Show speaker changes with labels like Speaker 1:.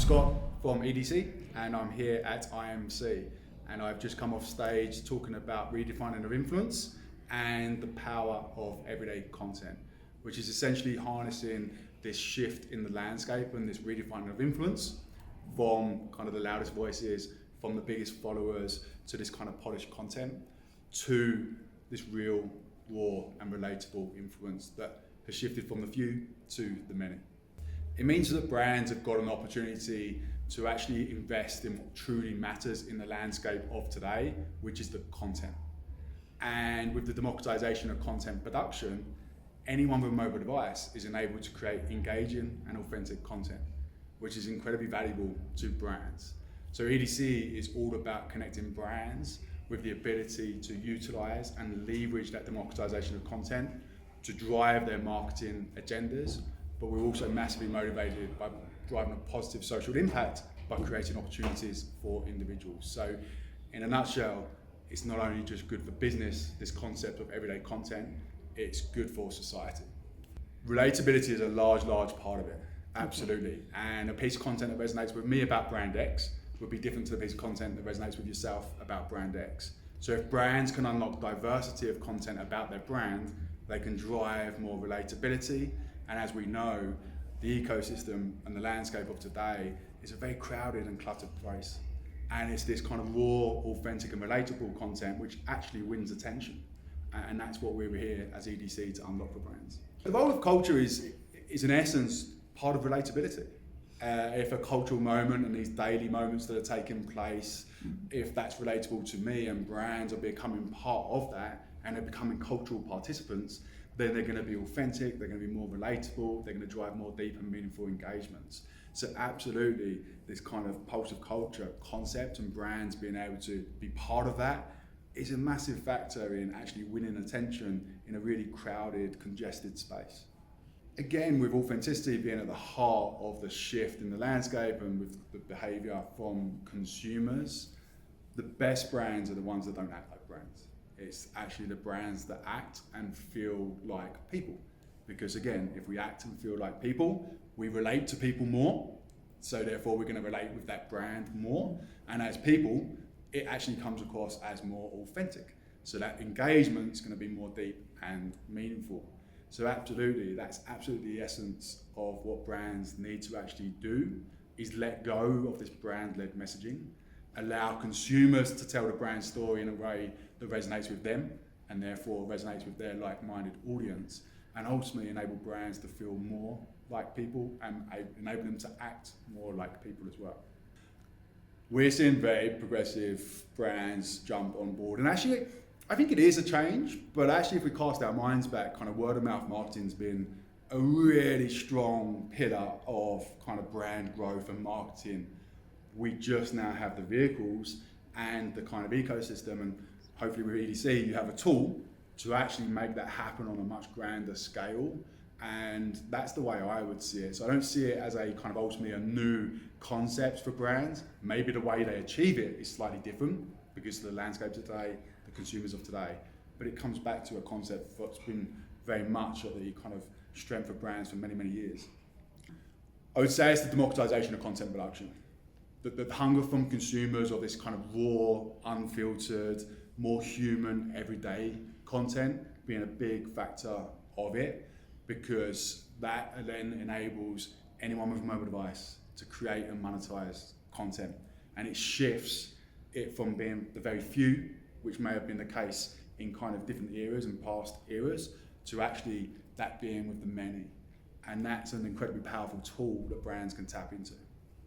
Speaker 1: Scott from EDC, and I'm here at IMC, and I've just come off stage talking about redefining of influence and the power of everyday content, which is essentially harnessing this shift in the landscape and this redefining of influence from kind of the loudest voices, from the biggest followers, to this kind of polished content, to this real, raw and relatable influence that has shifted from the few to the many. It means that brands have got an opportunity to actually invest in what truly matters in the landscape of today, which is the content. And with the democratization of content production, anyone with a mobile device is enabled to create engaging and authentic content, which is incredibly valuable to brands. So EDC is all about connecting brands with the ability to utilize and leverage that democratization of content to drive their marketing agendas, but we're also massively motivated by driving a positive social impact by creating opportunities for individuals. So in a nutshell, it's not only just good for business, this concept of everyday content, it's good for society. Relatability is a large part of it, absolutely. And a piece of content that resonates with me about brand X would be different to the piece of content that resonates with yourself about brand X. So if brands can unlock diversity of content about their brand, they can drive more relatability. And as we know, the ecosystem and the landscape of today is a very crowded and cluttered place. And it's this kind of raw, authentic and relatable content which actually wins attention. And that's what we're here as EDC to unlock for brands. The role of culture is in essence part of relatability. If a cultural moment and these daily moments that are taking place, if that's relatable to me and brands are becoming part of that and they're becoming cultural participants, then they're going to be authentic, they're going to be more relatable, they're going to drive more deep and meaningful engagements. So absolutely, this kind of pulse of culture concept and brands being able to be part of that is a massive factor in actually winning attention in a really crowded, congested space. Again, with authenticity being at the heart of the shift in the landscape and with the behavior from consumers, the best brands are the ones that don't act like brands. It's actually the brands that act and feel like people. Because again, if we act and feel like people, we relate to people more. So therefore we're going to relate with that brand more. And as people, it actually comes across as more authentic. So that engagement is going to be more deep and meaningful. So absolutely, that's absolutely the essence of what brands need to actually do, is let go of this brand-led messaging, allow consumers to tell the brand story in a way that resonates with them and therefore resonates with their like-minded audience, and ultimately enable brands to feel more like people and enable them to act more like people as well. We're seeing very progressive brands jump on board, and actually I think it is a change, but actually if we cast our minds back, kind of word of mouth marketing's been a really strong pillar of kind of brand growth and marketing. We just now have the vehicles and the kind of ecosystem, and hopefully with EDC you have a tool to actually make that happen on a much grander scale, and that's the way I would see it. So I don't see it as a kind of ultimately a new concept for brands. Maybe the way they achieve it is slightly different because of the landscape today, the consumers of today, but it comes back to a concept that's been very much at the kind of strength of brands for many years. I would say it's the democratization of content production. The hunger from consumers of this kind of raw, unfiltered, more human, everyday content being a big factor of it, because that then enables anyone with a mobile device to create and monetize content. And it shifts it from being the very few, which may have been the case in kind of different eras and past eras, to actually that being with the many. And that's an incredibly powerful tool that brands can tap into.